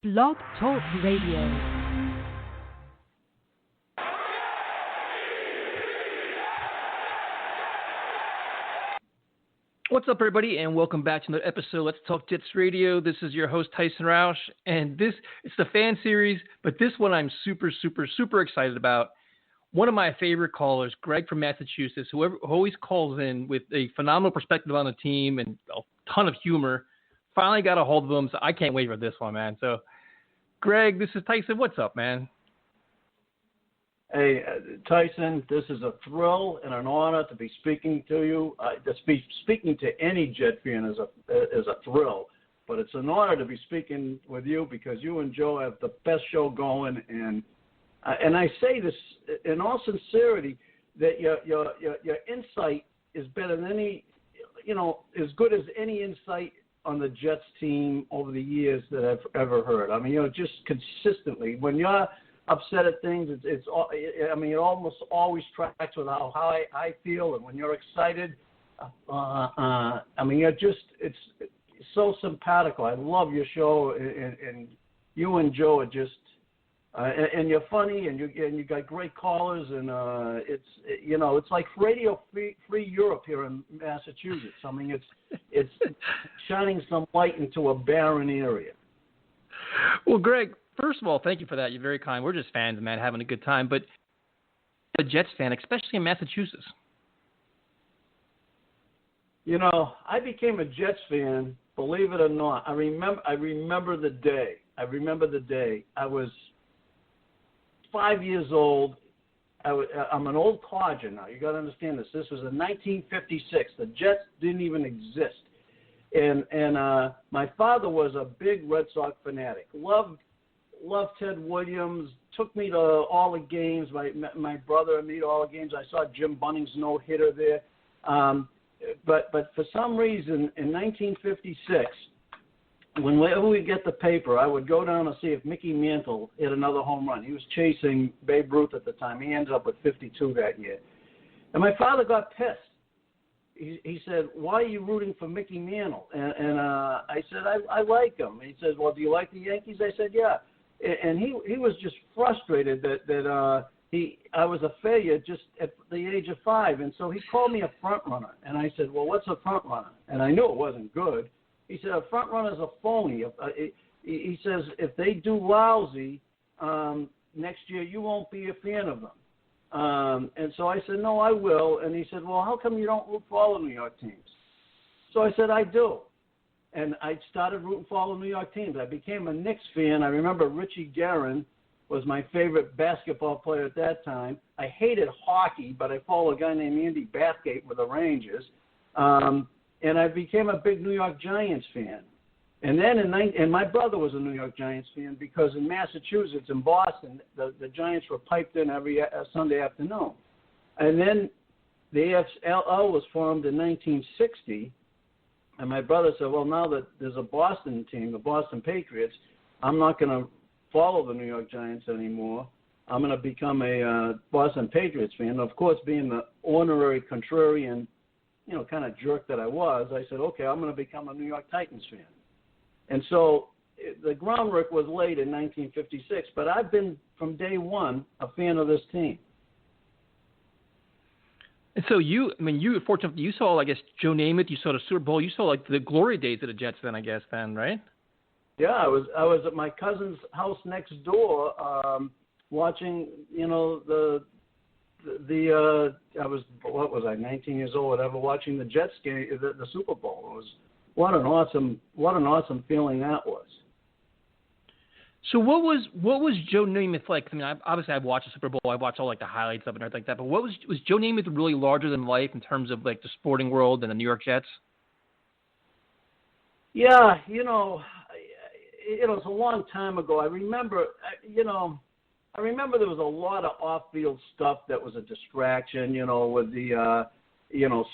Blog Talk Radio. What's up, everybody, and welcome back to another episode of Let's Talk Jets Radio. This is your host, Tyson Roush, and it's the fan series, but this one I'm super excited about. One of my favorite callers, Greg from Massachusetts, who always calls in with a phenomenal perspective on the team and a ton of humor, finally got a hold of him, so I can't wait for this one, man. So, Greg, this is Tyson. What's up, man? Hey, Tyson, this is a thrill and an honor to be speaking to you. Speaking to any Jet fan is a thrill, but it's an honor to be speaking with you because you and Joe have the best show going, and I say this in all sincerity that your insight is better than any, as good as any insight on the Jets team over the years that I've ever heard. I mean, just consistently when you're upset at things, it almost always tracks with how I feel, and when you're excited, it's so simpatico. I love your show, and you and Joe are just, and you're funny, and you got great callers, and it's like Radio Free Europe here in Massachusetts. I mean, it's shining some light into a barren area. Well, Greg, first of all, thank you for that. You're very kind. We're just fans, man, having a good time. But a Jets fan, especially in Massachusetts. I became a Jets fan, believe it or not. I remember the day. I was 5 years old. I'm an old codger now. You got to understand this. This was in 1956. The Jets didn't even exist. And my father was a big Red Sox fanatic. Loved Ted Williams, took me to all the games. My brother and me to all the games. I saw Jim Bunning's no-hitter there. But for some reason, in 1956, whenever we get the paper, I would go down and see if Mickey Mantle hit another home run. He was chasing Babe Ruth at the time. He ended up with 52 that year. And my father got pissed. He said, "Why are you rooting for Mickey Mantle?" And I said, I like him. He says, "Well, do you like the Yankees?" I said, "Yeah." And he was just frustrated that I was a failure just at the age of 5. And so he called me a front runner. And I said, "Well, what's a front runner?" And I knew it wasn't good. He said, "A front runner is a phony." He says, "If they do lousy next year, you won't be a fan of them." And so I said, "No, I will." And he said, "Well, how come you don't root for all the New York teams?" So I said, "I do." And I started rooting for all the New York teams. I became a Knicks fan. I remember Richie Guerin was my favorite basketball player at that time. I hated hockey, but I followed a guy named Andy Bathgate with the Rangers. And I became a big New York Giants fan. And then and my brother was a New York Giants fan because in Massachusetts, in Boston, the Giants were piped in every Sunday afternoon. And then the AFL was formed in 1960. And my brother said, "Well, now that there's a Boston team, the Boston Patriots, I'm not going to follow the New York Giants anymore. I'm going to become a Boston Patriots fan." And of course, being the honorary contrarian, kind of jerk that I was, I said, "Okay, I'm going to become a New York Titans fan." And so the groundwork was laid in 1956, but I've been, from day one, a fan of this team. And so you were fortunate. You saw, I guess, Joe Namath. You saw the Super Bowl. You saw, like, the glory days of the Jets then, right? Yeah, I was at my cousin's house next door watching, I was, 19 years old, whatever, watching the Jets game, the Super Bowl. It was, what an awesome feeling that was. So what was Joe Namath like? I mean, obviously I've watched the Super Bowl. I watched all, like, the highlights of it and everything like that. But was Joe Namath really larger than life in terms of, like, the sporting world and the New York Jets? Yeah, it was a long time ago. I remember there was a lot of off-field stuff that was a distraction, with the,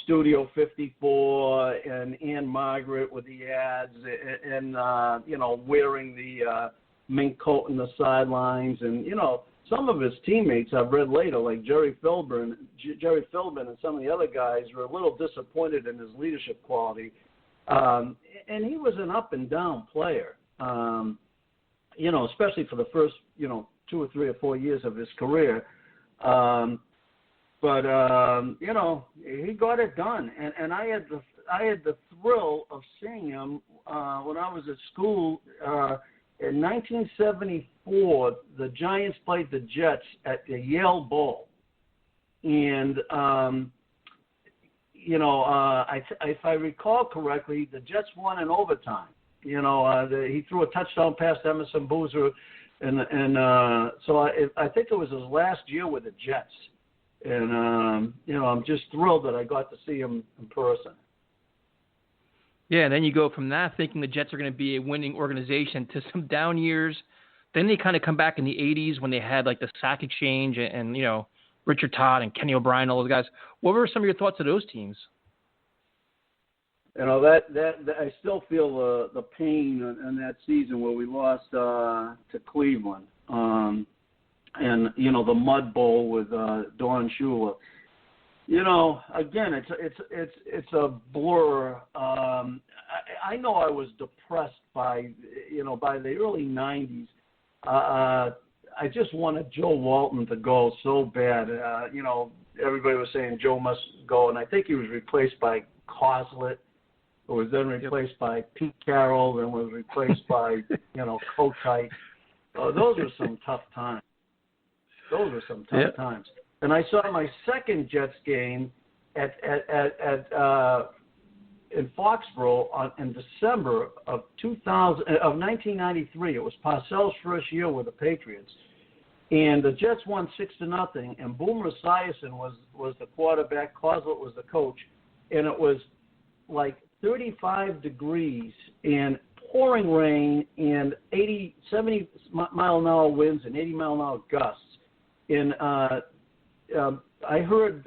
Studio 54 and Ann Margaret with the ads and wearing the mink coat in the sidelines. And, some of his teammates I've read later, like Jerry Philbin and some of the other guys were a little disappointed in his leadership quality. And he was an up and down player. especially for the first, 2 or 3 or 4 years of his career. But he got it done, and I had the thrill of seeing him when I was at school in 1974. The Giants played the Jets at the Yale Bowl, and if I recall correctly, the Jets won in overtime. He threw a touchdown pass to Emerson Boozer, and so I think it was his last year with the Jets. And, I'm just thrilled that I got to see him in person. Yeah, and then you go from that thinking the Jets are going to be a winning organization to some down years. Then they kind of come back in the 80s when they had like the sack exchange and Richard Todd and Kenny O'Brien, all those guys. What were some of your thoughts of those teams? That I still feel the pain in that season where we lost to Cleveland. And the Mud Bowl with Don Shula. Again, it's a blur. I know I was depressed by the early '90s. I just wanted Joe Walton to go so bad. Everybody was saying Joe must go, and I think he was replaced by Coslett, who was then replaced by Pete Carroll, and was replaced by Kotite. Those were some tough times. Times. And I saw my second Jets game in Foxborough in December of 1993. It was Parcells' first year with the Patriots, and the Jets won 6-0. And Boomer Esiason was the quarterback. Coslett was the coach, and it was like 35 degrees and pouring rain and 70 mile an hour winds and 80 mile an hour gusts. And I heard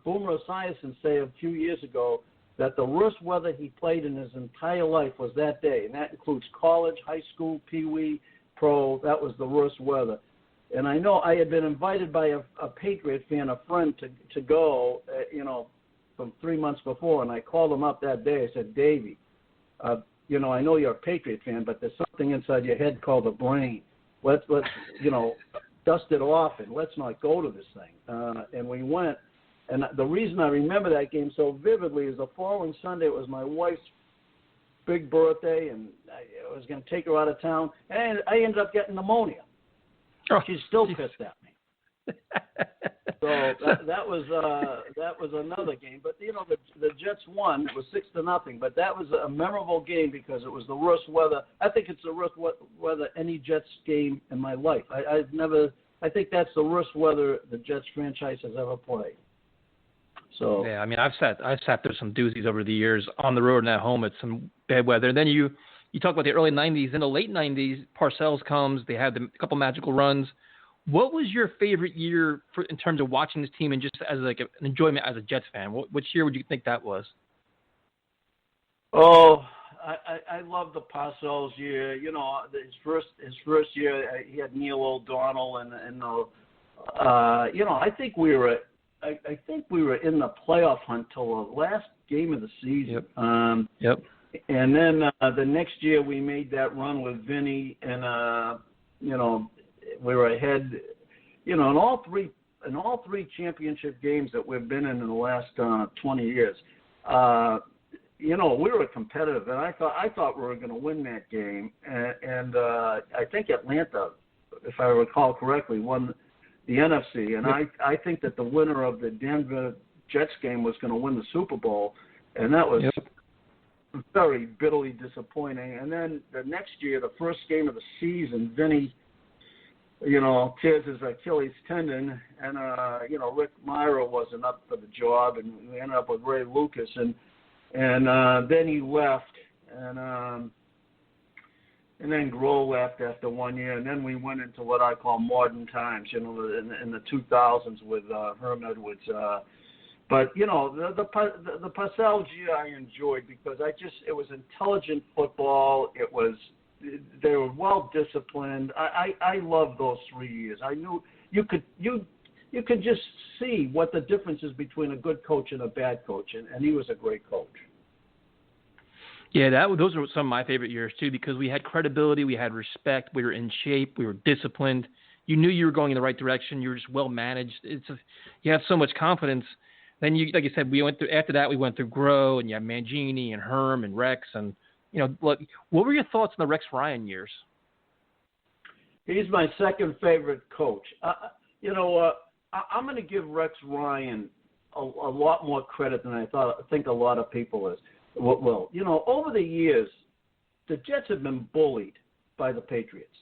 Boomer Esiason say a few years ago that the worst weather he played in his entire life was that day, and that includes college, high school, pee-wee, pro. That was the worst weather. And I know I had been invited by a Patriot fan, a friend, to go, from 3 months before, and I called him up that day. I said, Davey, I know you're a Patriot fan, but there's something inside your head called the brain. Let's dust it off and let's not go to this thing. And we went. And the reason I remember that game so vividly is the following Sunday, it was my wife's big birthday, and I was going to take her out of town, and I ended up getting pneumonia. Oh, she's still pissed at me. So that was another game. But the Jets won. It was 6-0. But that was a memorable game because it was the worst weather. I think it's the worst weather any Jets game in my life. I think that's the worst weather the Jets franchise has ever played. So yeah, I mean, I've sat through some doozies over the years on the road and at home at some bad weather. And then you talk about the early '90s. In the late '90s, Parcells comes. They had a couple magical runs. What was your favorite year in terms of watching this team and just as like an enjoyment as a Jets fan? Which year would you think that was? Oh, I love the Parcells year. His first year he had Neil O'Donnell and I think we were in the playoff hunt till the last game of the season. Yep. And then the next year we made that run with Vinny, and we were ahead. In all three championship games that we've been in the last 20 years. We were competitive, and I thought we were going to win that game, and I think Atlanta, if I recall correctly, won the NFC, and I think that the winner of the Denver Jets game was going to win the Super Bowl, and that was very bitterly disappointing. And then the next year, the first game of the season, Vinny, tears his Achilles tendon, and Rick Myra wasn't up for the job, and we ended up with Ray Lucas, and then he left, and then Grohl left after 1 year, and then we went into what I call modern times, in the 2000s with Herm Edwards. But the Parcells year I enjoyed because it was intelligent football. They were well disciplined. I loved those 3 years. I knew you could just see what the difference is between a good coach and a bad coach, and he was a great coach. Yeah, those are some of my favorite years too, because we had credibility, we had respect, we were in shape, we were disciplined. You knew you were going in the right direction. You were just well managed. You have so much confidence. Then like you said, after that we went through Grow, and you have Mangini and Herm and Rex, and what were your thoughts on the Rex Ryan years? He's my second favorite coach. I'm going to give Rex Ryan a lot more credit than I think a lot of people will. Over the years, the Jets have been bullied by the Patriots.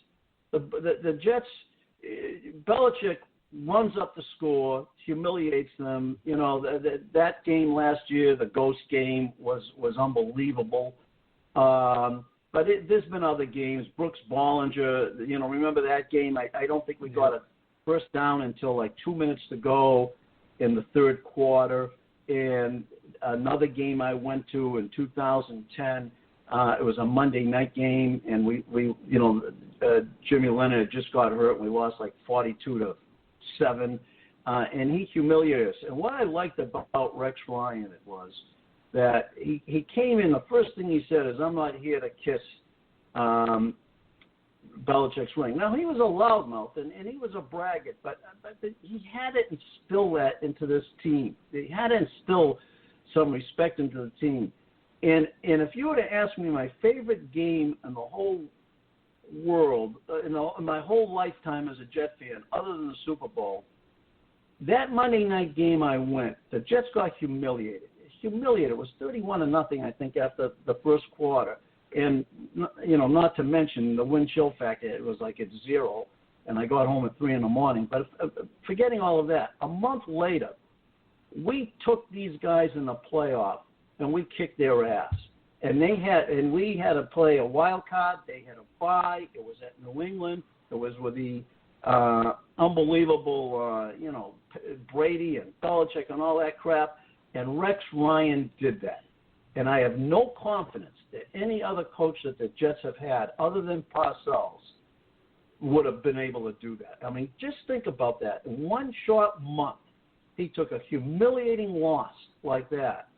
The Jets, Belichick runs up the score, humiliates them. That game last year, the Ghost game, was unbelievable. But there's been other games. Brooks Bollinger, remember that game? I don't think we got a first down until like 2 minutes to go in the third quarter. And another game I went to in 2010, it was a Monday night game, and we Jimmy Leonard just got hurt, and we lost like 42-7, and he humiliated us. And what I liked about Rex Ryan was that he came in, the first thing he said is, "I'm not here to kiss Belichick's ring." Now, he was a loudmouth, and he was a braggart, but he had to instill that into this team. He had to instill some respect into the team. And if you were to ask me my favorite game in the whole world, in my whole lifetime as a Jet fan, other than the Super Bowl, that Monday night game I went, the Jets got humiliated. It was 31-0, I think, after the first quarter. And, not to mention the wind chill factor, it was like at 0, and I got home at 3 a.m. But forgetting all of that, a month later, we took these guys in the playoff, and we kicked their ass. And we had to play a wild card. They had a bye. It was at New England. It was with the unbelievable, Brady and Belichick and all that crap. And Rex Ryan did that. And I have no confidence that any other coach that the Jets have had, other than Parcells, would have been able to do that. I mean, just think about that. In one short month, he took a humiliating loss like that.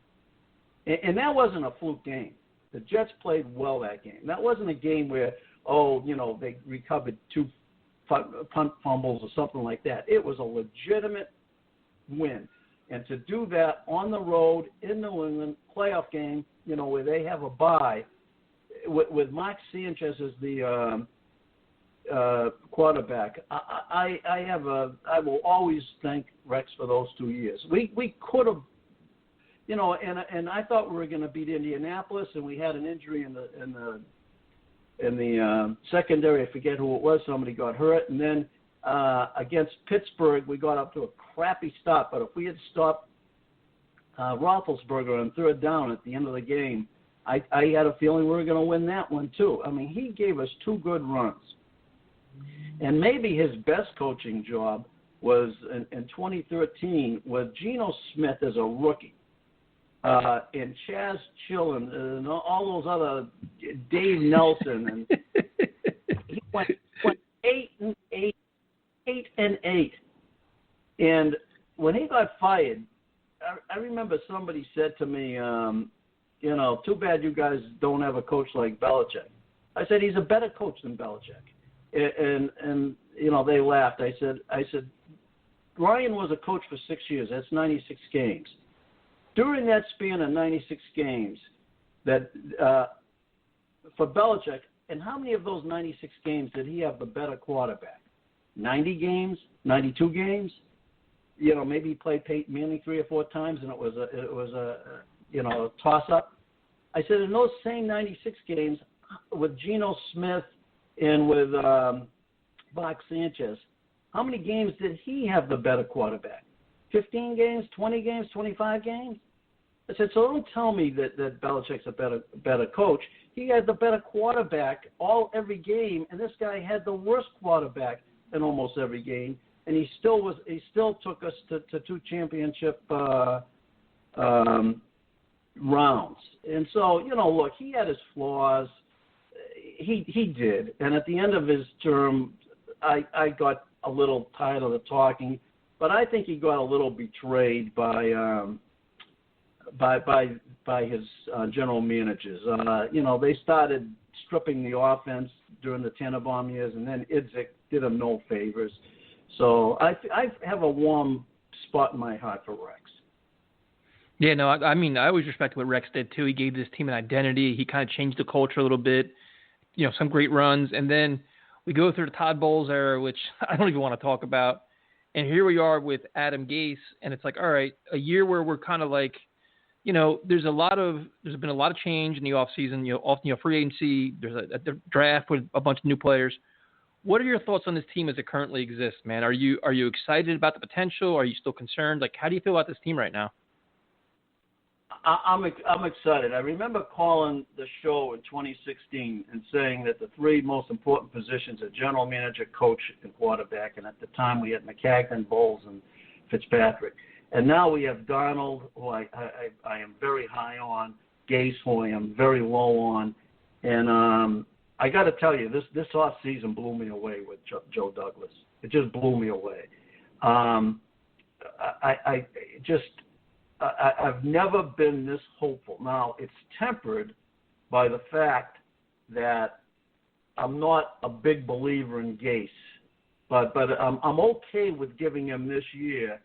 And that wasn't a fluke game. The Jets played well that game. That wasn't a game where, they recovered 2 punt fumbles or something like that. It was a legitimate win. And to do that on the road in New England, playoff game, where they have a bye, with Mark Sanchez as the quarterback, I will always thank Rex for those 2 years. We could have, and I thought we were going to beat Indianapolis, and we had an injury in the secondary. I forget who it was. Somebody got hurt, and then against Pittsburgh, we got up to a crappy stop. But if we had stopped Roethlisberger on third down at the end of the game, I had a feeling we were going to win that one too. I mean, he gave us 2 good runs. And maybe his best coaching job was in 2013 with Geno Smith as a rookie. And Chaz Chillin and all those other, Dave Nelson, and he went 8-8. And when he got fired, I remember somebody said to me, too bad you guys don't have a coach like Belichick. I said, he's a better coach than Belichick. And they laughed. I said, Ryan was a coach for 6 years. That's 96 games. During that span of 96 games, that for Belichick, and how many of those 96 games did he have the better quarterback? 90 games, 92 games. Maybe he played Peyton Manning 3 or 4 times, and it was a toss-up. I said in those same 96 games with Geno Smith and with Mark Sanchez, how many games did he have the better quarterback? 15 games, 20 games, 25 games? I said, so don't tell me that Belichick's a better coach. He had the better quarterback every game, and this guy had the worst quarterback in almost every game, and he still took us to 2 championship rounds. And so, look, he had his flaws. He did. And at the end of his term, I got a little tired of the talking, but I think he got a little betrayed by by his general managers. They started stripping the offense during the Tannenbaum years, and then Idzik did him no favors. So I have a warm spot in my heart for Rex. Yeah, no, I mean, I always respect what Rex did, too. He gave this team an identity. He kind of changed the culture a little bit, some great runs. And then we go through the Todd Bowles era, which I don't even want to talk about. And here we are with Adam Gase, and it's like, all right, a year where we're kind of like, there's been a lot of change in the offseason, free agency, there's a draft with a bunch of new players. What are your thoughts on this team as it currently exists, man? Are you excited about the potential? Are you still concerned? Like, how do you feel about this team right now? I'm excited. I remember calling the show in 2016 and saying that the three most important positions are general manager, coach, and quarterback. And at the time, we had McCagnon, Bowles, and Fitzpatrick. And now we have Darnold, who I am very high on, Gase, who I am very low on. And I got to tell you, this off season blew me away with Joe Douglas. It just blew me away. I've never been this hopeful. Now, it's tempered by the fact that I'm not a big believer in Gase, but I'm okay with giving him this year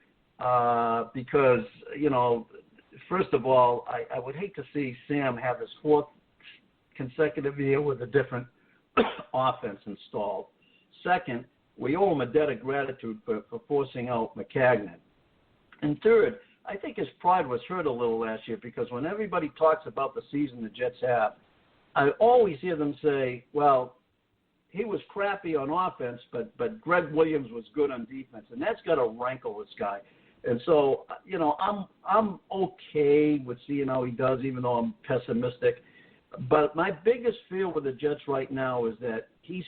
because, first of all, I would hate to see Sam have his fourth consecutive year with a different offense installed. Second, we owe him a debt of gratitude for forcing out McCagnon. And third, I think his pride was hurt a little last year because when everybody talks about the season the Jets have, I always hear them say, well, he was crappy on offense, but Greg Williams was good on defense, and that's got to rankle this guy. And so, I'm okay with seeing how he does, even though I'm pessimistic. But my biggest fear with the Jets right now is that he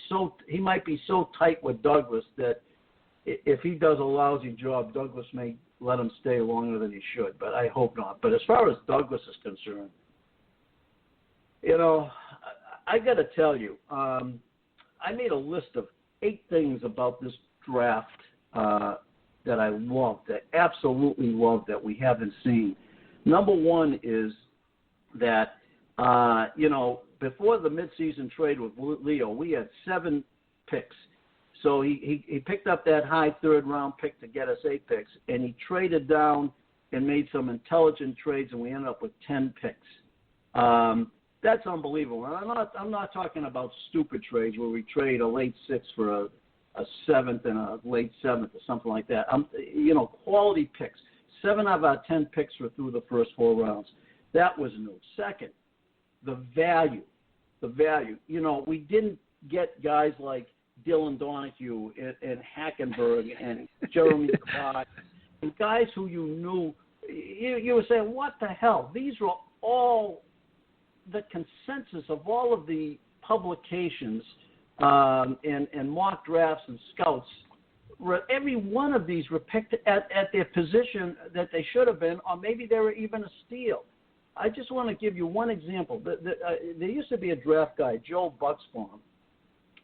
might be so tight with Douglas that if he does a lousy job, Douglas may let him stay longer than he should, but I hope not. But as far as Douglas is concerned, I got to tell you, I made a list of 8 things about this draft that I love, that absolutely love, that we haven't seen. Number one is that, before the midseason trade with Leo, we had 7 picks. So he picked up that high third-round pick to get us 8 picks, and he traded down and made some intelligent trades, and we ended up with 10 picks. That's unbelievable. And I'm not talking about stupid trades where we trade a late 6th for a 7th and a late 7th or something like that. Quality picks. 7 of our 10 picks were through the first 4 rounds. That was new. Second, the value. We didn't get guys like Dylan Donahue and Hackenberg and Jeremy Clark, and guys who you knew, you were saying, what the hell? These were all the consensus of all of the publications and mock drafts and scouts. Every one of these were picked at their position that they should have been, or maybe they were even a steal. I just want to give you one example. There used to be a draft guy, Joe Bucksbaum,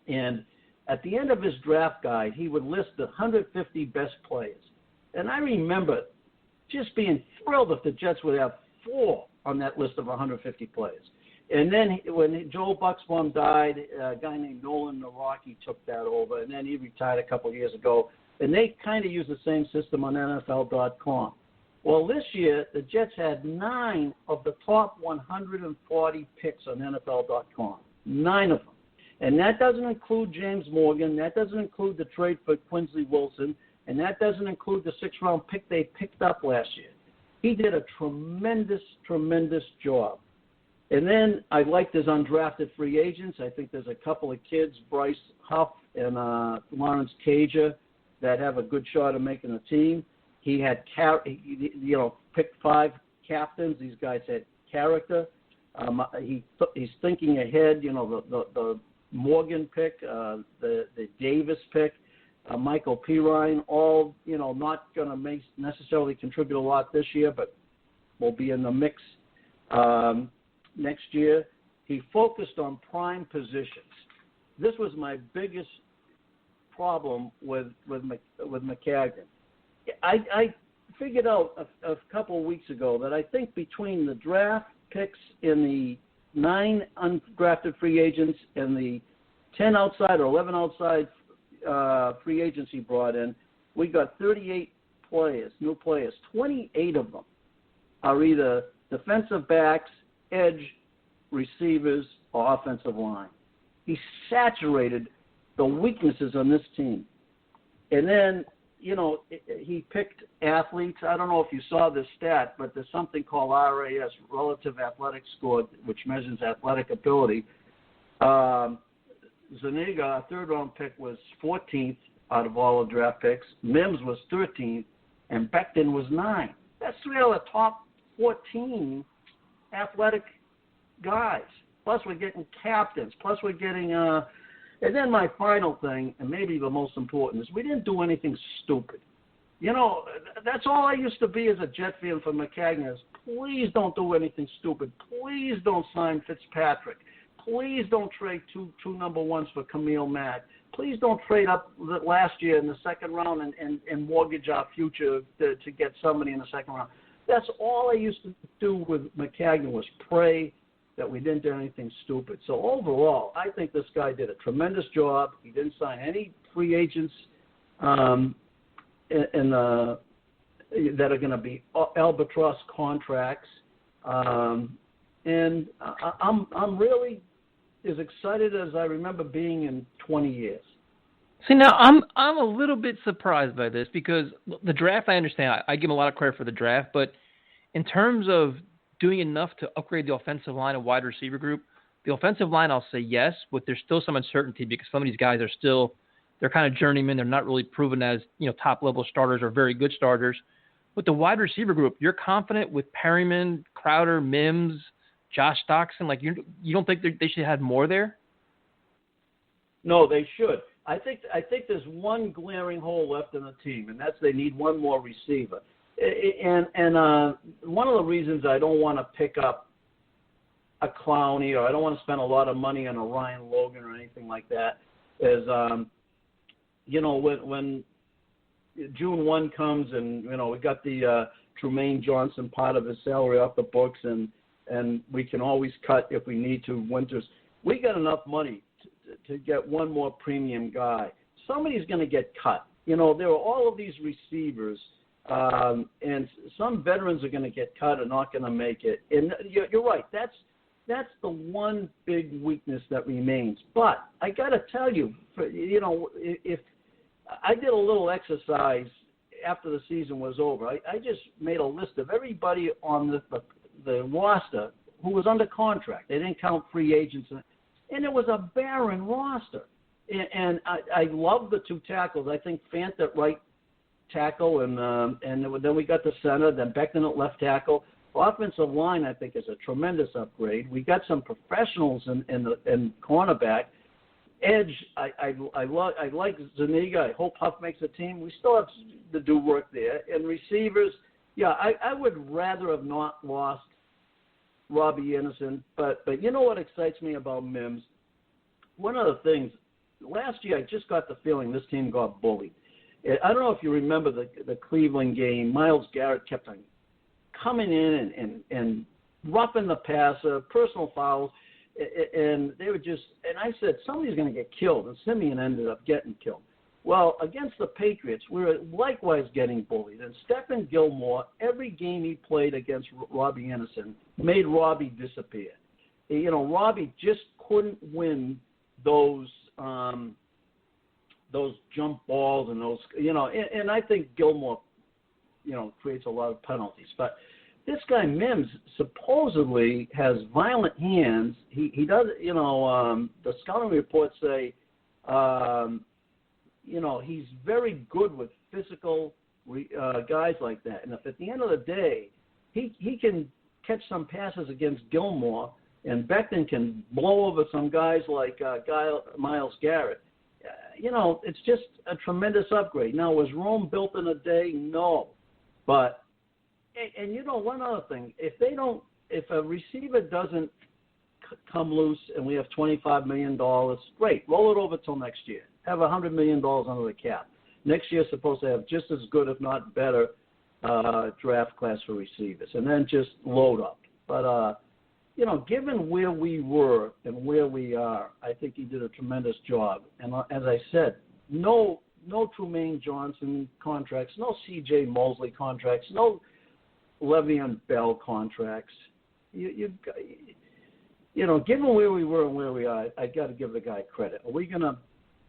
and at the end of his draft guide, he would list the 150 best players. And I remember just being thrilled if the Jets would have 4 on that list of 150 players. And then when Joe Bucksbaum died, a guy named Nolan Nawrocki took that over, and then he retired a couple of years ago. And they kind of use the same system on NFL.com. Well, this year, the Jets had 9 of the top 140 picks on NFL.com, 9 of them. And that doesn't include James Morgan. That doesn't include the trade for Quincy Wilson. And that doesn't include the 6th-round pick they picked up last year. He did a tremendous, tremendous job. And then I liked his undrafted free agents. I think there's a couple of kids, Bryce Huff and Lawrence Cager, that have a good shot of making a team. He had, picked 5 captains. These guys had character. He's thinking ahead. The Morgan pick, the Davis pick, Michael Pirine, all, not going to necessarily contribute a lot this year, but will be in the mix next year. He focused on prime positions. This was my biggest problem with McCagnon. I figured out a couple of weeks ago that I think between the draft picks and the 9 undrafted free agents and the 10 outside or 11 outside free agents he brought in, we got 38 players, new players. 28 of them are either defensive backs, edge, receivers, or offensive line. He saturated the weaknesses on this team. And then, he picked athletes. I don't know if you saw this stat, but there's something called RAS, Relative Athletic Score, which measures athletic ability. Zuniga, our third-round pick, was 14th out of all the draft picks. Mims was 13th, and Becton was 9th. That's 3 out of the top 14 athletic guys. Plus, we're getting captains. Plus, we're getting and then my final thing, and maybe the most important, is we didn't do anything stupid. That's all I used to be as a Jet fan for McCagnon is, please don't do anything stupid. Please don't sign Fitzpatrick. Please don't trade two number ones for Camille Mack. Please don't trade up last year in the second round and mortgage our future to get somebody in the second round. That's all I used to do with McCagnon was pray that we didn't do anything stupid. So overall, I think this guy did a tremendous job. He didn't sign any free agents that are going to be albatross contracts. And I'm really as excited as I remember being in 20 years. See, now I'm a little bit surprised by this because the draft, I understand. I give him a lot of credit for the draft, but in terms of doing enough to upgrade the offensive line and wide receiver group, the offensive line, I'll say yes, but there's still some uncertainty because some of these guys they're kind of journeymen. They're not really proven as, top-level starters or very good starters. With the wide receiver group, you're confident with Perryman, Crowder, Mims, Josh Doxson? Like, you don't think they should have more there? No, they should. I think there's one glaring hole left in the team, and that's they need one more receiver. And one of the reasons I don't want to pick up a Clowney or I don't want to spend a lot of money on a Ryan Logan or anything like that is, when June 1 comes and, we got the Trumaine Johnson part of his salary off the books and we can always cut if we need to winters. We got enough money to get one more premium guy. Somebody's going to get cut. There are all of these receivers, and some veterans are going to get cut and not going to make it. And you're right. That's the one big weakness that remains. But I got to tell you, if I did a little exercise after the season was over, I just made a list of everybody on the roster who was under contract. They didn't count free agents, and it was a barren roster. And I love the 2 tackles. I think Fant at right tackle, and then we got the center, then Becton at left tackle. Offensive line, I think, is a tremendous upgrade. We got some professionals in cornerback. Edge, I like Zuniga. I hope Huff makes a team. We still have to do work there. And receivers, I would rather have not lost Robbie Anderson. But you know what excites me about Mims? One of the things, last year I just got the feeling this team got bullied. I don't know if you remember the Cleveland game. Myles Garrett kept on coming in and roughing the passer, personal fouls, and they were just – and I said, somebody's going to get killed, and Simeon ended up getting killed. Well, against the Patriots, we were likewise getting bullied, and Stephon Gilmore, every game he played against Robbie Anderson, made Robbie disappear. Robbie just couldn't win those jump balls and those, and I think Gilmore, creates a lot of penalties. But this guy Mims supposedly has violent hands. He does, the scouting reports say, he's very good with physical guys like that. And if at the end of the day, he can catch some passes against Gilmore, and Becton can blow over some guys like Myles Garrett, it's just a tremendous upgrade. Now, was Rome built in a day? No. But, and one other thing, if a receiver doesn't come loose and we have $25 million, great, roll it over till next year. Have $100 million under the cap. Next year is supposed to have just as good, if not better, draft class for receivers, and then just load up. But, given where we were and where we are, I think he did a tremendous job. And as I said, no Trumaine Johnson contracts, no C.J. Mosley contracts, no Le'Veon Bell contracts. Given where we were and where we are, I got to give the guy credit. Are we going to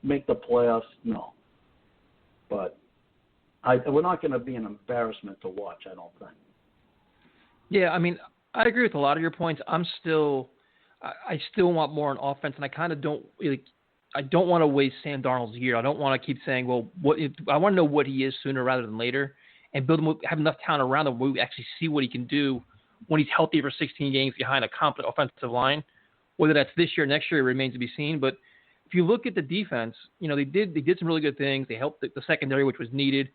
make the playoffs? No. But we're not going to be an embarrassment to watch, I don't think. Yeah, I mean, I agree with a lot of your points. I still want more on offense, and I kind of don't I don't want to waste Sam Darnold's year. I don't want to keep saying, well, I want to know what he is sooner rather than later, and have enough talent around him where we actually see what he can do when he's healthy for 16 games behind a competent offensive line. Whether that's this year or next year, it remains to be seen. But if you look at the defense, they did some really good things. They helped the secondary, which was needed.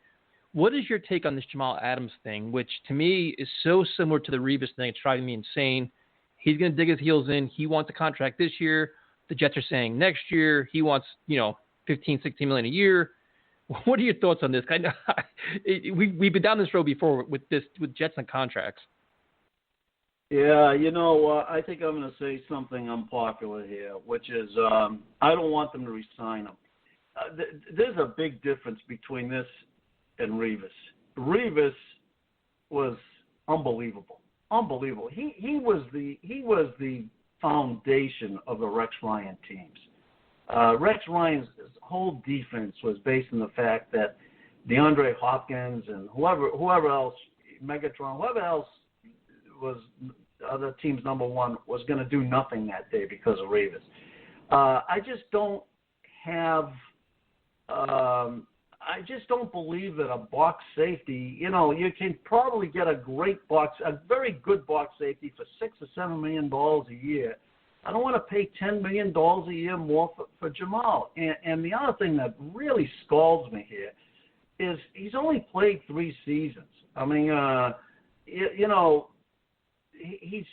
What is your take on this Jamal Adams thing, which to me is so similar to the Revis thing? It's driving me insane. He's going to dig his heels in. He wants a contract this year. The Jets are saying next year he wants, $15, $16 million a year. What are your thoughts on this? We've been down this road before with Jets and contracts. Yeah, I think I'm going to say something unpopular here, which is I don't want them to re-sign him. There's a big difference between this and Revis. Revis was unbelievable. He was the foundation of the Rex Ryan teams. Rex Ryan's whole defense was based on the fact that DeAndre Hopkins and whoever else, Megatron, whoever else was other team's number one was going to do nothing that day because of Revis. I just don't believe that a box safety, you can probably get a very good box safety for $6 or $7 million a year. I don't want to pay $10 million a year more for Jamal. And the other thing that really scalds me here is he's only played 3 seasons. I mean, he's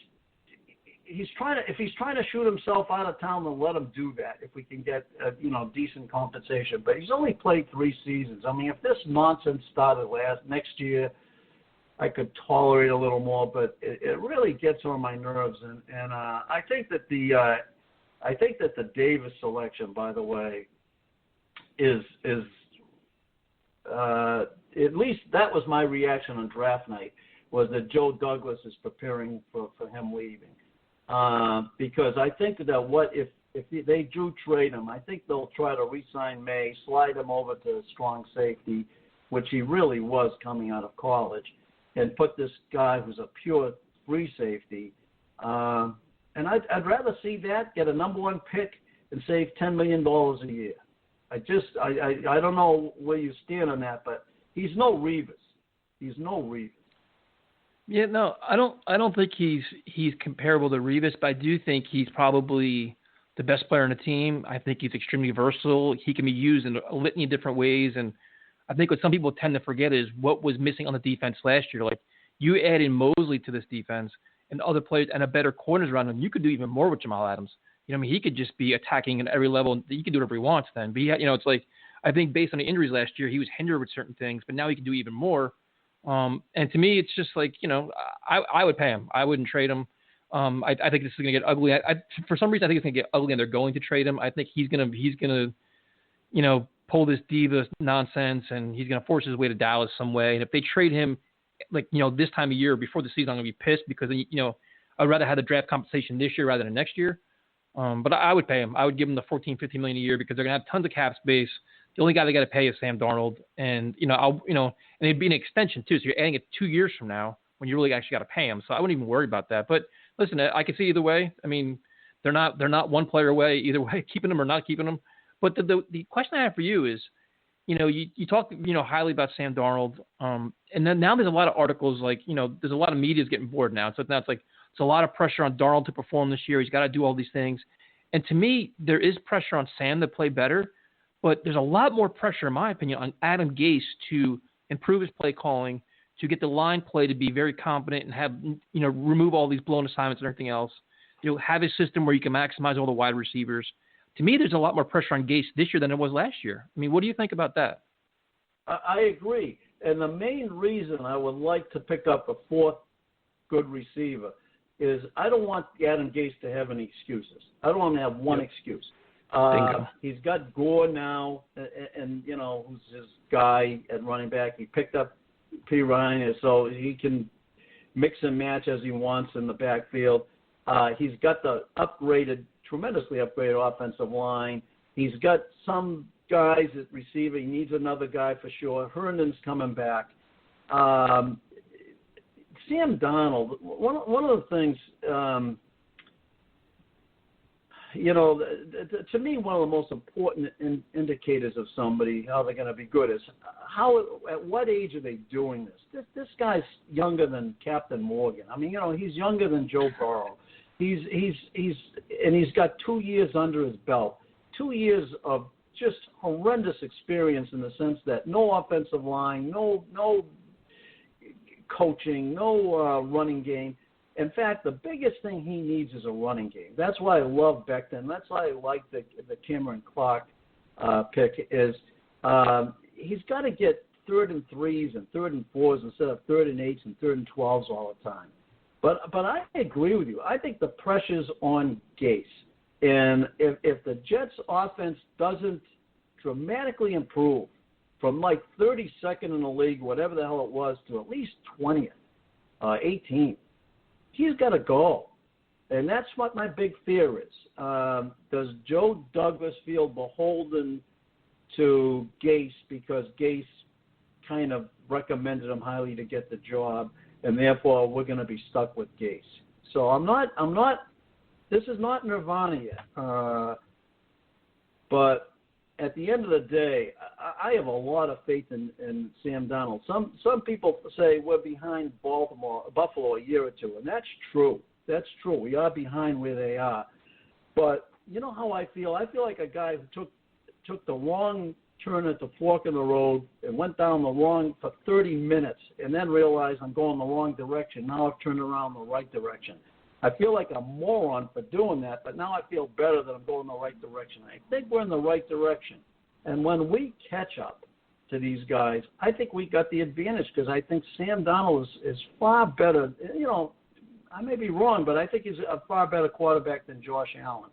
trying to shoot himself out of town, then let him do that if we can get decent compensation. But he's only played 3 seasons. I mean, if this nonsense started next year, I could tolerate a little more. But it really gets on my nerves, and I think that the Davis selection, by the way, is at least that was my reaction on draft night, was that Joe Douglas is preparing for him leaving. Because I think that if they do trade him, I think they'll try to re-sign May, slide him over to strong safety, which he really was coming out of college, and put this guy who's a pure free safety. And I'd rather see that, get a number 1 pick, and save $10 million a year. I don't know where you stand on that, but he's no Revis. Yeah, no, I don't think he's comparable to Revis, but I do think he's probably the best player on the team. I think he's extremely versatile. He can be used in a litany of different ways, and I think what some people tend to forget is what was missing on the defense last year. Like, you add in Mosley to this defense and other players and a better corners around him, you could do even more with Jamal Adams. He could just be attacking at every level. He could do whatever he wants then. But it's like, I think based on the injuries last year, he was hindered with certain things, but now he can do even more. And to me, it's just like, I would pay him. I wouldn't trade him. I think this is going to get ugly. For some reason, I think it's going to get ugly, and they're going to trade him. I think he's going to pull this diva nonsense, and he's going to force his way to Dallas some way. And if they trade him, this time of year before the season, I'm going to be pissed because, I'd rather have the draft compensation this year rather than next year. But I would pay him. I would give him the $14, $15 million a year because they're going to have tons of cap space. The only guy they got to pay is Sam Darnold, and and it'd be an extension too. So you're adding it 2 years from now when you really actually got to pay him. So I wouldn't even worry about that. But listen, I can see either way. I mean, they're not one player away either way, keeping them or not keeping them. But the question I have for you is, you talk highly about Sam Darnold, and then now there's a lot of articles there's a lot of media's getting bored now. So now it's a lot of pressure on Darnold to perform this year. He's got to do all these things, and to me, there is pressure on Sam to play better. But there's a lot more pressure, in my opinion, on Adam Gase to improve his play calling, to get the line play to be very competent and have, remove all these blown assignments and everything else. Have a system where you can maximize all the wide receivers. To me, there's a lot more pressure on Gase this year than there was last year. I mean, what do you think about that? I agree. And the main reason I would like to pick up a fourth good receiver is I don't want Adam Gase to have any excuses. I don't want him to have one excuse. He's got Gore now, and who's his guy at running back. He picked up Ryan, so he can mix and match as he wants in the backfield. He's got the tremendously upgraded offensive line. He's got some guys at receiver. He needs another guy for sure. Herndon's coming back. Sam Darnold, one of the things, to me, one of the most important indicators of somebody, how they're going to be good, is at what age are they doing this? This guy's younger than Captain Morgan. I mean, he's younger than Joe Burrow. He's got 2 years under his belt, 2 years of just horrendous experience in the sense that no offensive line, no coaching, no running game. In fact, the biggest thing he needs is a running game. That's why I love Becton. That's why I like the Cameron Clark pick is he's got to get 3rd and 3s and 3rd and 4s instead of 3rd and 8s and 3rd and 12s all the time. But I agree with you. I think the pressure's on Gase. And if the Jets' offense doesn't dramatically improve from like 32nd in the league, whatever the hell it was, to at least 20th, 18th, he's got to go. And that's what my big fear is. Does Joe Douglas feel beholden to Gase because Gase kind of recommended him highly to get the job, and therefore we're going to be stuck with Gase? So I'm not. This is not Nirvana yet. But at the end of the day, I have a lot of faith in Sam Darnold. Some people say we're behind Buffalo a year or two, and that's true. That's true. We are behind where they are. But you know how I feel? I feel like a guy who took the wrong turn at the fork in the road and went down the wrong for 30 minutes and then realized I'm going the wrong direction. Now I've turned around the right direction. I feel like a moron for doing that, but now I feel better that I'm going the right direction. I think we're in the right direction. And when we catch up to these guys, I think we got the advantage because I think Sam Darnold is far better. I may be wrong, but I think he's a far better quarterback than Josh Allen.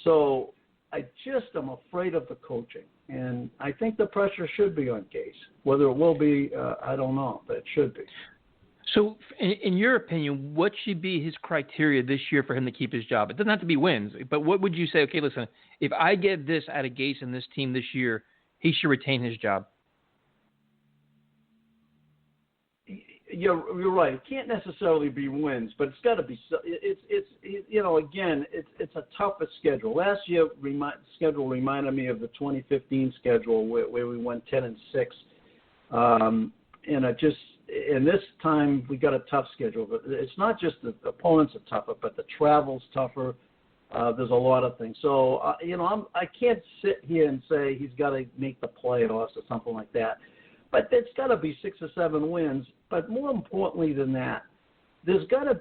So I just am afraid of the coaching. And I think the pressure should be on Gase. Whether it will be, I don't know, but it should be. So, in your opinion, what should be his criteria this year for him to keep his job? It doesn't have to be wins, but what would you say, okay, listen, if I get this out of Gase and this team this year, he should retain his job? You're right. It can't necessarily be wins, but it's got to be. It's a tougher schedule. Last year, schedule reminded me of the 2015 schedule where we went 10-6, and this time we got a tough schedule. But it's not just the opponents are tougher, but the travel's tougher. There's a lot of things. So I can't sit here and say he's got to make the playoffs or something like that. But it's got to be 6 or 7 wins. But more importantly than that, we've got to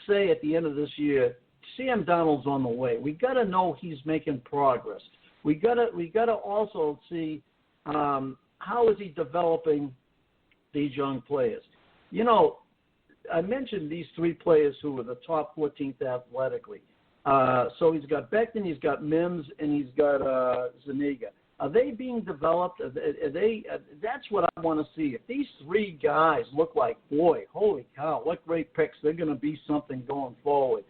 say at the end of this year, Sam Darnold's on the way. We got to know he's making progress. We got to also see how is he developing these young players. I mentioned these 3 players who were the top 14th athletically. So he's got Becton, he's got Mims, and he's got Zuniga. Are they being developed? Are they? That's what I want to see. If these 3 guys look like, boy, holy cow, what great picks. They're going to be something going forward.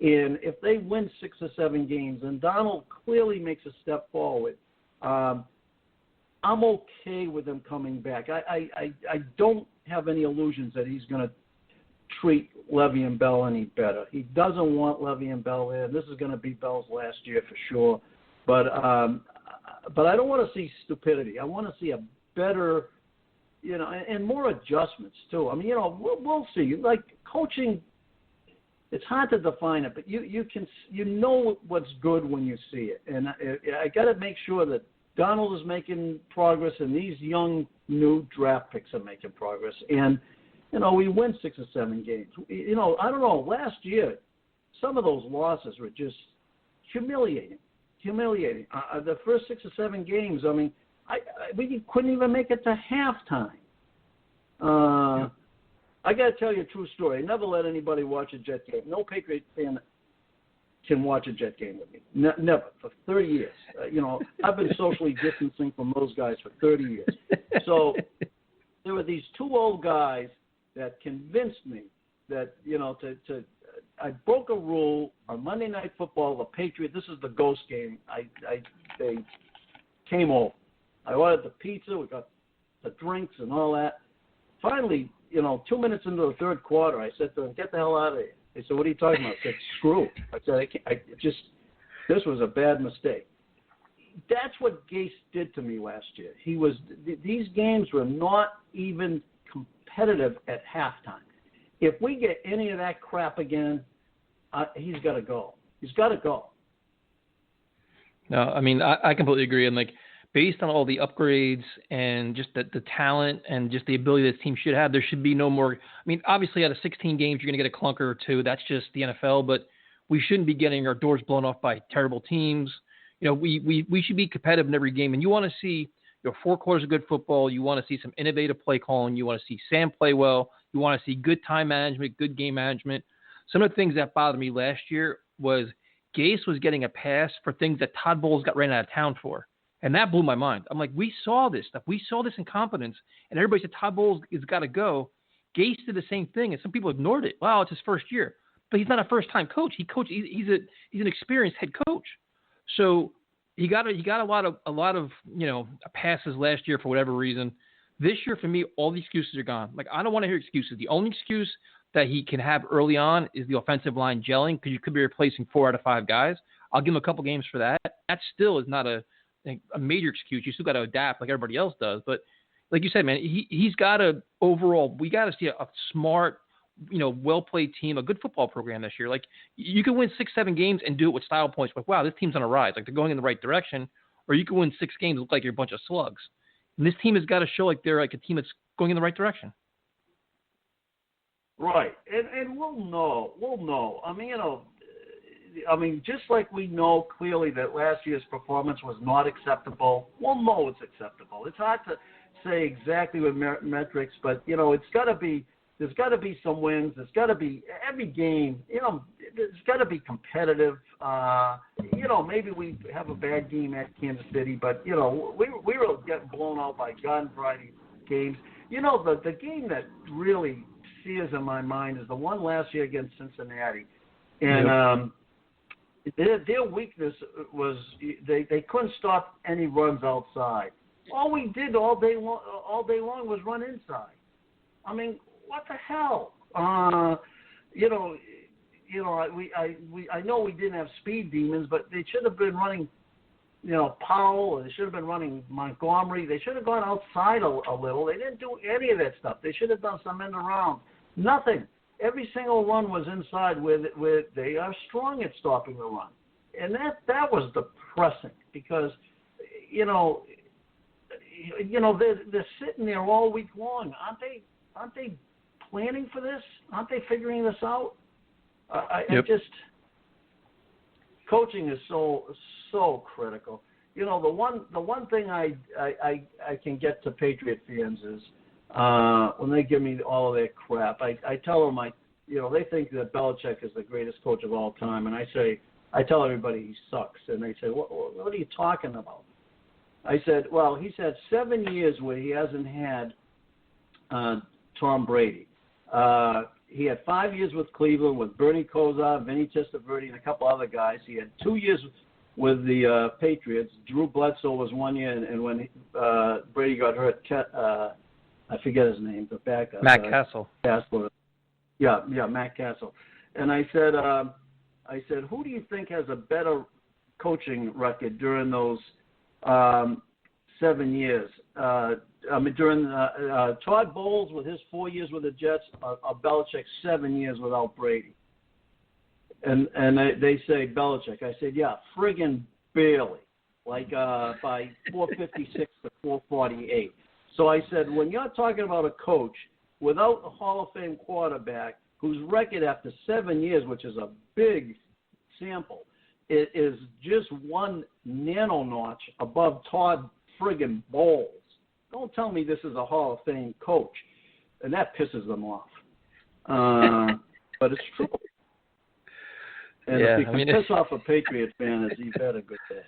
And if they win 6 or 7 games, and Darnold clearly makes a step forward, I'm okay with him coming back. I don't have any illusions that he's going to treat Le'Veon Bell any better. He doesn't want Le'Veon Bell there. This is going to be Bell's last year for sure. But I don't want to see stupidity. I want to see a better, and more adjustments too. I mean, we'll see. Like coaching, it's hard to define it, but you know what's good when you see it. And I got to make sure that Darnold is making progress, and these young new draft picks are making progress. And we win 6 or 7 games. I don't know. Last year, some of those losses were just humiliating. The first 6 or 7 games, I mean, we couldn't even make it to halftime. I got to tell you a true story. I never let anybody watch a Jet game. No Patriot fan can watch a Jet game with me. Never. For 30 years. I've been socially distancing from those guys for 30 years. So there were these two old guys that convinced me that, I broke a rule on Monday Night Football, the Patriot. This is the ghost game. They came over. I ordered the pizza. We got the drinks and all that. Finally, 2 minutes into the third quarter, I said to them, "Get the hell out of here." They said, "What are you talking about?" I said, "Screw." I said, this was a bad mistake. That's what Gase did to me last year. These games were not even competitive at halftime. If we get any of that crap again, he's got to go. He's got to go. No, I mean, I completely agree. And based on all the upgrades and just the talent and just the ability this team should have, there should be no more. I mean, obviously out of 16 games, you're going to get a clunker or two. That's just the NFL, but we shouldn't be getting our doors blown off by terrible teams. We should be competitive in every game. And you want to see 4 quarters of good football. You want to see some innovative play calling. You want to see Sam play well. You want to see good time management, good game management. Some of the things that bothered me last year was Gase was getting a pass for things that Todd Bowles got ran out of town for. And that blew my mind. I'm like, we saw this stuff. We saw this incompetence. And everybody said Todd Bowles has got to go. Gase did the same thing, and some people ignored it. Wow, it's his first year. But he's not a first-time coach. He's an experienced head coach. So he got a lot of passes last year for whatever reason. This year, for me, all the excuses are gone. I don't want to hear excuses. The only excuse that he can have early on is the offensive line gelling, because you could be replacing 4 out of 5 guys. I'll give him a couple games for that. That still is not a major excuse. You still got to adapt like everybody else does. But like you said, man, he's got to overall. We got to see a smart, well-played team, a good football program this year. You can win 6-7 games and do it with style points. Wow, this team's on a rise. They're going in the right direction. Or you can win 6 games and look like you're a bunch of slugs. And this team has got to show they're a team that's going in the right direction. Right, and we'll know. I mean, just like we know clearly that last year's performance was not acceptable, we'll know it's acceptable. It's hard to say exactly with metrics, but it's got to be. There's got to be some wins. There's got to be every game. There's got to be competitive. Maybe we have a bad game at Kansas City, but we were getting blown out by garden variety games. The game that really sears in my mind is the one last year against Cincinnati, and their weakness was they couldn't stop any runs outside. All we did all day long was run inside. I mean, what the hell? I know we didn't have speed demons, but they should have been running, Powell, or they should have been running Montgomery. They should have gone outside a little. They didn't do any of that stuff. They should have done some end around. Nothing. Every single run was inside where they are strong at stopping the run. And that was depressing because, they're sitting there all week long. Aren't they planning for this? Aren't they figuring this out? Coaching is so critical. The one thing I can get to Patriot fans is when they give me all of their crap. I tell them they think that Belichick is the greatest coach of all time, and I tell everybody he sucks, and they say, what are you talking about? I said, well, he's had 7 years where he hasn't had Tom Brady. He had 5 years with Cleveland with Bernie Kosar, Vinny Testaverde, and a couple other guys. He had 2 years with the Patriots. Drew Bledsoe was 1 year, and when Brady got hurt, I forget his name, the backup. Matt Castle. Yeah, Matt Castle. And I said, who do you think has a better coaching record during those 7 years? During Todd Bowles with his 4 years with the Jets, or Belichick 7 years without Brady. And they say Belichick. I said, yeah, friggin' barely, by 456 to 448. So I said, when you're talking about a coach without a Hall of Fame quarterback whose record after 7 years, which is a big sample, it is just one nano notch above Todd friggin' bowls. Don't tell me this is a Hall of Fame coach. And that pisses them off. But it's true. And if you can piss off a Patriot fan, you've had a good day.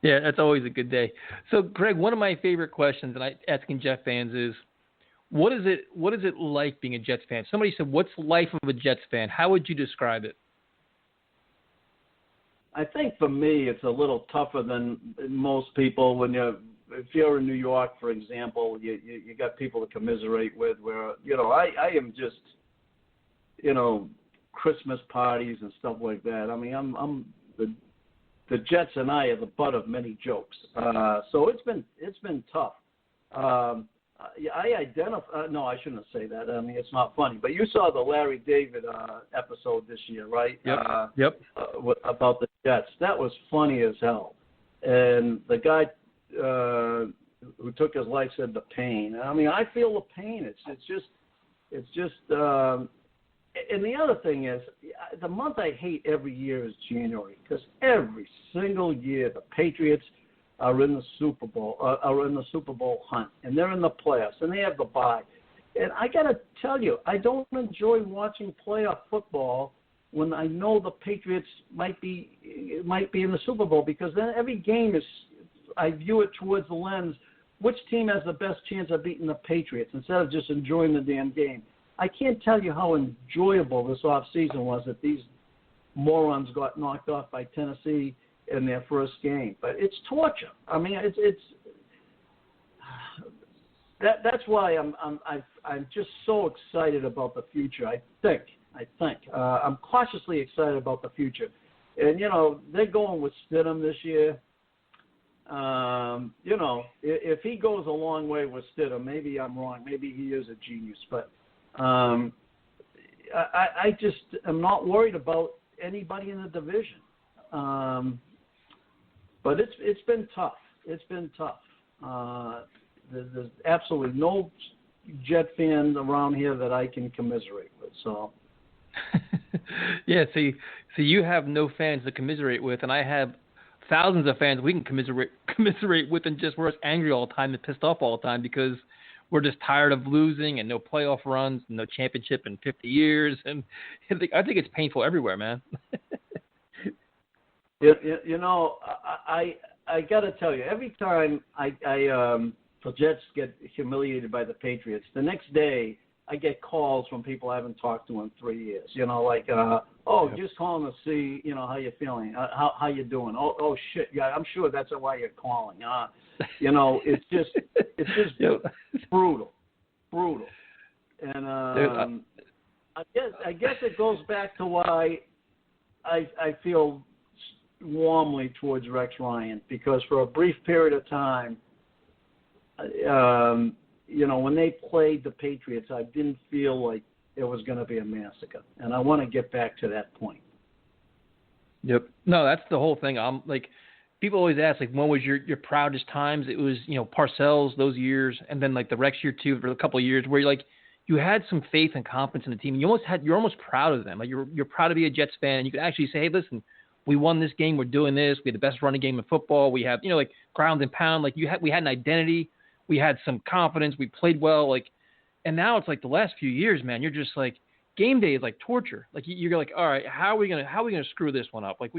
Yeah, that's always a good day. So, Greg, one of my favorite questions, and I asking Jet fans is, what is it like being a Jets fan? Somebody said, what's the life of a Jets fan? How would you describe it? I think for me, it's a little tougher than most people. If you're in New York, for example, you got people to commiserate with. Where I am just, Christmas parties and stuff like that. I mean, I'm the Jets and I are the butt of many jokes. So it's been tough. I identify. No, I shouldn't say that. I mean, it's not funny. But you saw the Larry David episode this year, right? Yep. About the Jets. That was funny as hell. And the guy who took his life said the pain. I mean, I feel the pain. It's just. And the other thing is, the month I hate every year is January, because every single year the Patriots are in the Super Bowl, hunt, and they're in the playoffs, and they have the bye. And I got to tell you, I don't enjoy watching playoff football when I know the Patriots might be in the Super Bowl, because then every game I view it towards the lens, which team has the best chance of beating the Patriots, instead of just enjoying the damn game. I can't tell you how enjoyable this offseason was that these morons got knocked off by Tennessee in their first game. But it's torture. I mean, that's why I'm just so excited about the future. I think I'm cautiously excited about the future. And they're going with Stidham this year. If he goes a long way with Stidham, maybe I'm wrong. Maybe he is a genius, but. I just am not worried about anybody in the division. But it's been tough. There's absolutely no Jet fan around here that I can commiserate with. So. Yeah. See, you have no fans to commiserate with, and I have thousands of fans we can commiserate with, and just we're just angry all the time and pissed off all the time because we're just tired of losing and no playoff runs, no championship in 50 years. And I think it's painful everywhere, man. I got to tell you, every time the Jets get humiliated by the Patriots, the next day I get calls from people I haven't talked to in 3 years. Just calling to see, how you're feeling, how you doing. Oh shit, yeah, I'm sure that's why you're calling. It's just brutal. And I guess it goes back to why I feel warmly towards Rex Ryan, because for a brief period of time, when they played the Patriots, I didn't feel like it was going to be a massacre, and I want to get back to that point. Yep. No, that's the whole thing. I'm like, people always ask, like, when was your proudest times? It was, Parcells, those years, and then like the Rex year too, for a couple of years, where you had some faith and confidence in the team. You're almost proud of them. Like you're proud to be a Jets fan, and you can actually say, hey, listen, we won this game. We're doing this. We had the best running game in football. We have, like ground and pound. Like we had an identity. We had some confidence. We played well. Like, and now it's like the last few years, man. You're just like, game day is like torture. Like you're like, all right, how are we gonna screw this one up? Like,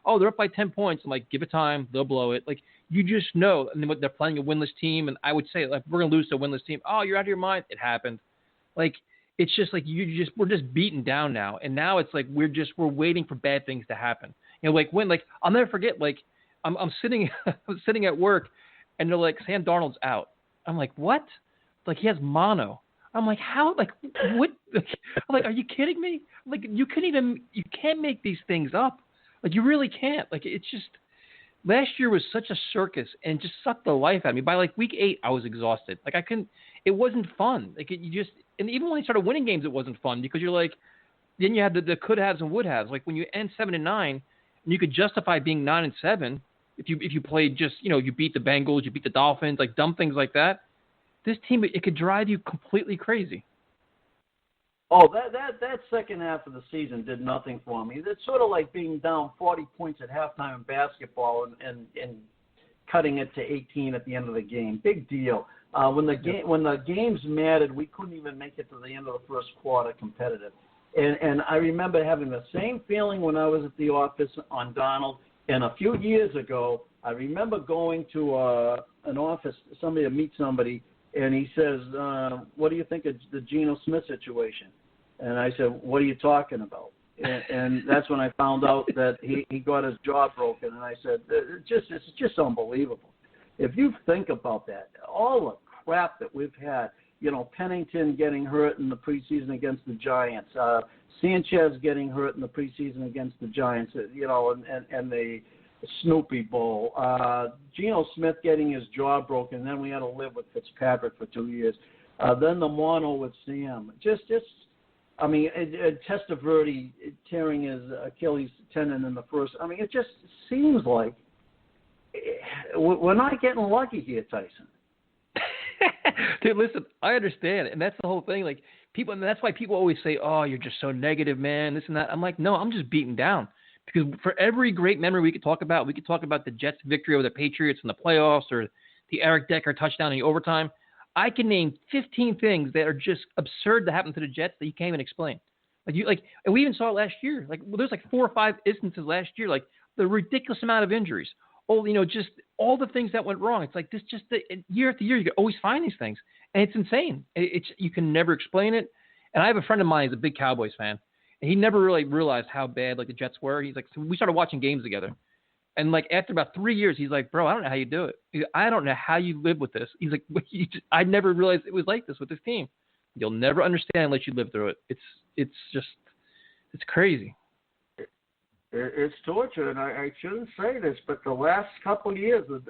oh, they're up by 10 points. I'm like, give it time. They'll blow it. Like, you just know. And then they're playing a winless team. And I would say, like, we're going to lose to a winless team. Oh, you're out of your mind. It happened. Like, it's just like we're just beaten down now. And now it's like we're waiting for bad things to happen. I'll never forget, like, I'm sitting at work, and they're like, Sam Darnold's out. I'm like, what? Like, he has mono. I'm like, how? Like, what? I'm like, are you kidding me? Like, you can't make these things up. Like, you really can't. Like, it's just, last year was such a circus and just sucked the life out of me. By like week 8, I was exhausted. Like, it wasn't fun. Like, and even when they started winning games, it wasn't fun, because you're like, then you had the could-haves and would-haves. Like, when you end 7-9, and you could justify being 9-7 if you played just, you beat the Bengals, you beat the Dolphins, like dumb things like that. This team, it could drive you completely crazy. Oh, that second half of the season did nothing for me. It's sort of like being down 40 points at halftime in basketball and cutting it to 18 at the end of the game. Big deal. When the games mattered, we couldn't even make it to the end of the first quarter competitive. And I remember having the same feeling when I was at the office on Darnold. And a few years ago, I remember going to an office, somebody to meet somebody, and he says, what do you think of the Geno Smith situation? And I said, what are you talking about? And that's when I found out that he got his jaw broken. And I said, it's just unbelievable. If you think about that, all the crap that we've had, Pennington getting hurt in the preseason against the Giants, Sanchez getting hurt in the preseason against the Giants, and the Snoopy Bowl, Geno Smith getting his jaw broken, and then we had to live with Fitzpatrick for 2 years. Then the mono with Sam. Testaverde tearing his Achilles tendon in the first. It just seems like we're not getting lucky here, Tyson. Dude, listen, I understand, and that's the whole thing. Like people, and that's why people always say, "Oh, you're just so negative, man." This and that. I'm like, no, I'm just beaten down. Because for every great memory we could talk about the Jets' victory over the Patriots in the playoffs, or the Eric Decker touchdown in the overtime. I can name 15 things that are just absurd to happen to the Jets that you can't even explain. And we even saw it last year. There's 4 or 5 instances last year, like the ridiculous amount of injuries. Just all the things that went wrong. It's like this, just year after year, you can always find these things, and it's insane. You can never explain it. And I have a friend of mine who's a big Cowboys fan, and he never really realized how bad the Jets were. He's like, so we started watching games together, and after about 3 years, he's like, bro, I don't know how you do it. I don't know how you live with this. He's like, I never realized it was like this with this team. You'll never understand unless you live through it. It's crazy. It's torture, and I shouldn't say this, but the last couple of years with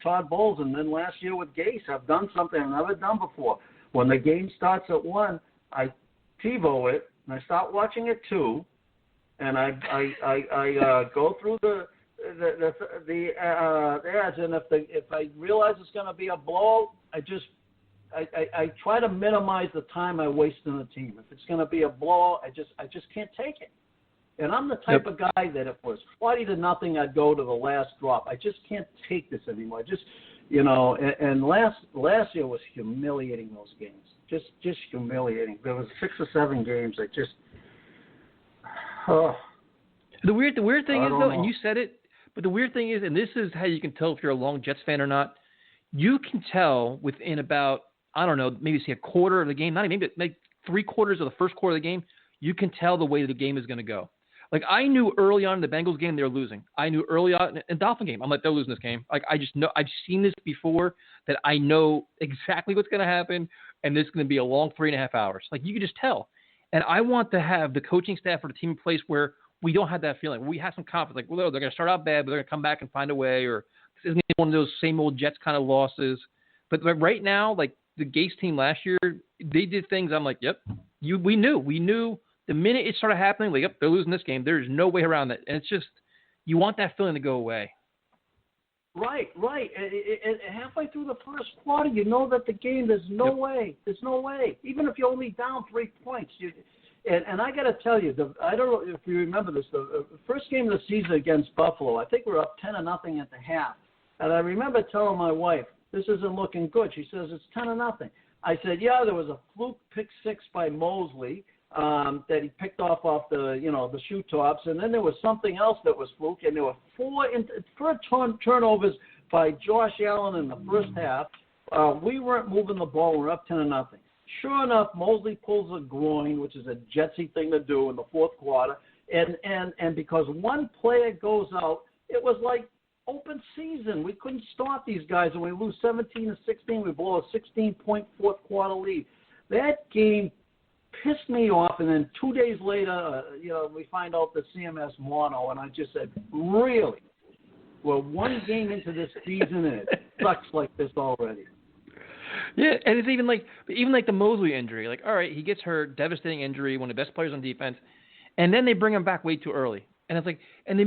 Todd Bowles and then last year with Gase, I've done something I've never done before. When the game starts at 1, I TiVo it, and I start watching at 2, and I go through the ads, and if I realize it's going to be a blow, I try to minimize the time I waste on the team. If it's going to be a blow, I just can't take it. And I'm the type of guy that if it was 40-0, I'd go to the last drop. I just can't take this anymore. And last year was humiliating, those games. Just humiliating. There was 6 or 7 games that just. The weird thing is though, and you said it, but the weird thing is, and this is how you can tell if you're a long Jets fan or not. You can tell within about, I don't know, maybe see a quarter of the game, not even maybe 3/4 of the first quarter of the game. You can tell the way the game is going to go. I knew early on in the Bengals game they were losing. I knew early on in the Dolphin game, I'm like, they're losing this game. I just know, I've seen this before, that I know exactly what's going to happen, and this is going to be a long 3.5 hours. You can just tell. And I want to have the coaching staff or the team in place where we don't have that feeling. We have some confidence. They're going to start out bad, but they're going to come back and find a way, or this isn't one of those same old Jets kind of losses. But right now, the Gase team last year, they did things. I'm like, yep, we knew. The minute it started happening, yep, they're losing this game. There's no way around that. And it's just, you want that feeling to go away. Right. And halfway through the first quarter, you know that the game, there's no way. There's no way. Even if you're only down 3 points. And I got to tell you, I don't know if you remember this, the first game of the season against Buffalo, I think we were up 10-0 at the half. And I remember telling my wife, this isn't looking good. She says, it's 10-0. I said, yeah, there was a fluke pick 6 by Mosley. That he picked off the shoe tops, and then there was something else that was fluke, and there were 4 turnovers by Josh Allen in the first half. We weren't moving the ball. We're up 10-0. Sure enough, Mosley pulls a groin, which is a Jetsy thing to do in the fourth quarter, and because one player goes out, it was like open season. We couldn't stop these guys, and we lose 17-16. We blow a 16-point fourth quarter lead. That game pissed me off, and then 2 days later, we find out the CMS mono, and I just said, really? We're one game into this season, and it sucks like this already. Yeah, and it's even like the Mosley injury. All right, he gets hurt, devastating injury, one of the best players on defense, and then they bring him back way too early. And it's and the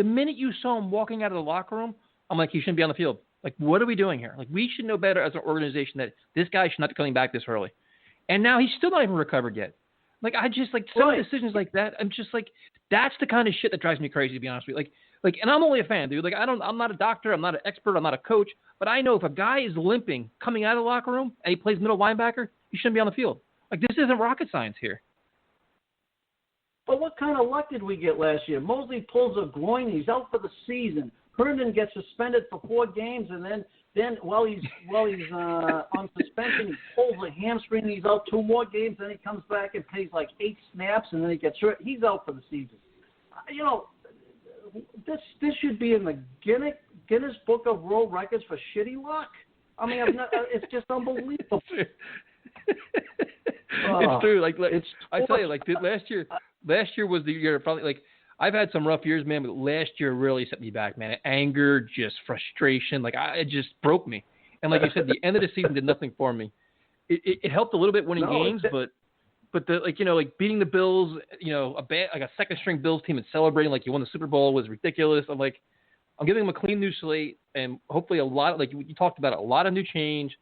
minute you saw him walking out of the locker room, I'm like, he shouldn't be on the field. What are we doing here? We should know better as an organization that this guy should not be coming back this early. And now he's still not even recovered yet. I just some decisions like that. I'm just that's the kind of shit that drives me crazy, to be honest with you. Like, and I'm only a fan, dude. Like, I'm not a doctor. I'm not an expert. I'm not a coach. But I know if a guy is limping coming out of the locker room and he plays middle linebacker, he shouldn't be on the field. Like, this isn't rocket science here. But what kind of luck did we get last year? Mosley pulls a groin. He's out for the season. Herndon gets suspended for 4 games, and then while he's on suspension, he pulls a hamstring. He's out 2 more games. Then he comes back and plays like 8 snaps, and then he gets hurt. He's out for the season. You know, this should be in the Guinness Book of World Records for shitty luck. I mean, it's just unbelievable. It's true. Like I tell you, like last year was the year. Probably like I've had some rough years, man, but last year really set me back, man. Anger, just frustration. Like it just broke me. And like you said, the end of the season did nothing for me. It helped a little bit winning games, but the like beating the Bills, a second string Bills team and celebrating like you won the Super Bowl was ridiculous. I'm giving them a clean new slate, and hopefully a lot, like you talked about, a lot of new change,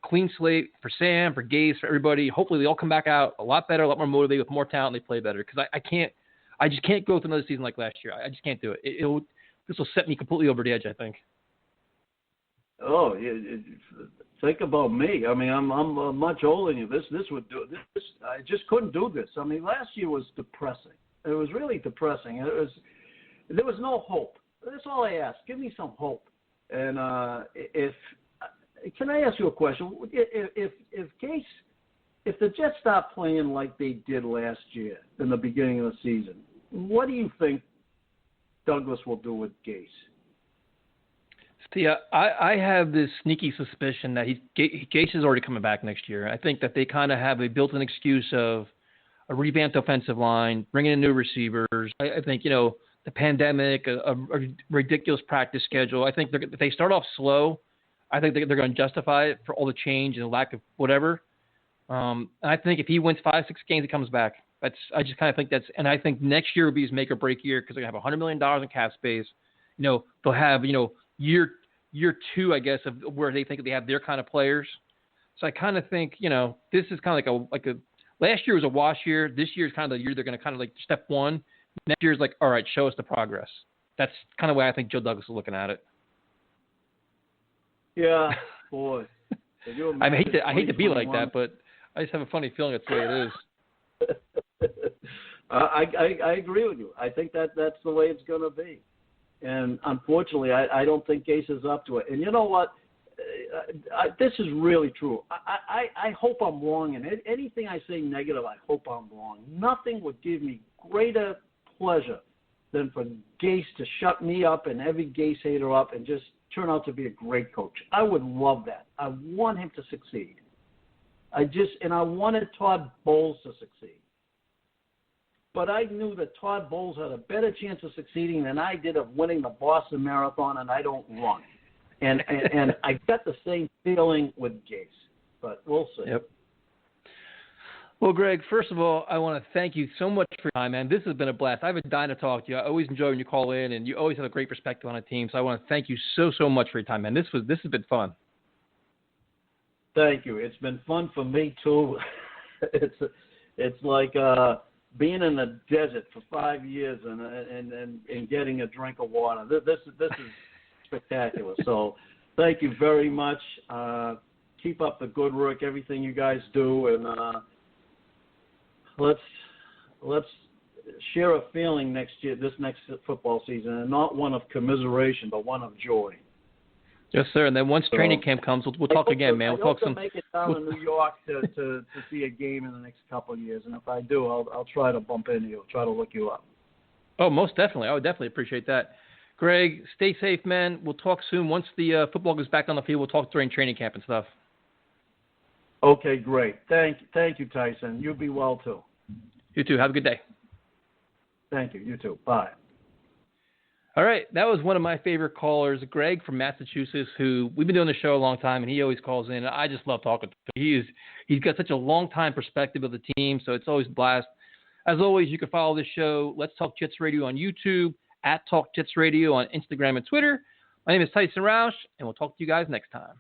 clean slate for Sam, for Gase, for everybody. Hopefully they all come back out a lot better, a lot more motivated, with more talent, and they play better. Because I just can't go through another season like last year. I just can't do it. This will set me completely over the edge, I think. Oh, think about me. I mean, I'm much older than you. This would do this. I just couldn't do this. I mean, last year was depressing. It was really depressing. There was no hope. That's all I ask. Give me some hope. And can I ask you a question? If Gase, if the Jets stop playing like they did last year in the beginning of the season, what do you think Douglas will do with Gase? See, I have this sneaky suspicion that Gase is already coming back next year. I think that they kind of have a built-in excuse of a revamped offensive line, bringing in new receivers. I think, the pandemic, a ridiculous practice schedule. I think if they start off slow, I think they're going to justify it for all the change and the lack of whatever. And I think if he wins 5-6 games, he comes back. I just kind of think and I think next year will be his make or break year because they have $100 million in cap space. They'll have, year 2, I guess, of where they think they have their kind of players. So I kind of think, this is kind of like a last year was a wash year. This year is kind of the year they're going to kind of like step 1. Next year is like, all right, show us the progress. That's kind of the way I think Joe Douglas is looking at it. Yeah, boy. I hate to be like that, but I just have a funny feeling that's the way it is. I agree with you. I think that's the way it's going to be. And unfortunately, I don't think Gase is up to it. And you know what? This is really true. I hope I'm wrong. And anything I say negative, I hope I'm wrong. Nothing would give me greater pleasure than for Gase to shut me up and every Gase hater up and just turn out to be a great coach. I would love that. I want him to succeed. I wanted Todd Bowles to succeed. But I knew that Todd Bowles had a better chance of succeeding than I did of winning the Boston Marathon, and I don't run. And I got the same feeling with Gase. But we'll see. Yep. Well, Greg, first of all, I want to thank you so much for your time, man. This has been a blast. I've been dying to talk to you. I always enjoy when you call in, and you always have a great perspective on a team. So I want to thank you so much for your time, man. This has been fun. Thank you. It's been fun for me too. It's like being in the desert for 5 years and getting a drink of water. This is spectacular. So thank you very much. Keep up the good work, everything you guys do, and let's share a feeling next year, this next football season, and not one of commiseration, but one of joy. Yes, sir. And then once training camp comes, we'll talk again, man. We'll talk some. I hope to make it down to New York to see a game in the next couple of years, and if I do, I'll try to bump into you, try to look you up. Oh, most definitely. I would definitely appreciate that. Greg, stay safe, man. We'll talk soon. Once the football goes back on the field, we'll talk during training camp and stuff. Okay, great. Thank you, Tyson. You be well too. You too. Have a good day. Thank you. You too. Bye. All right, that was one of my favorite callers, Greg from Massachusetts, who we've been doing the show a long time, and he always calls in. I just love talking to him. He's got such a long-time perspective of the team, so it's always a blast. As always, you can follow this show, Let's Talk Jets Radio on YouTube, @Talk Jets Radio on Instagram and Twitter. My name is Tyson Roush, and we'll talk to you guys next time.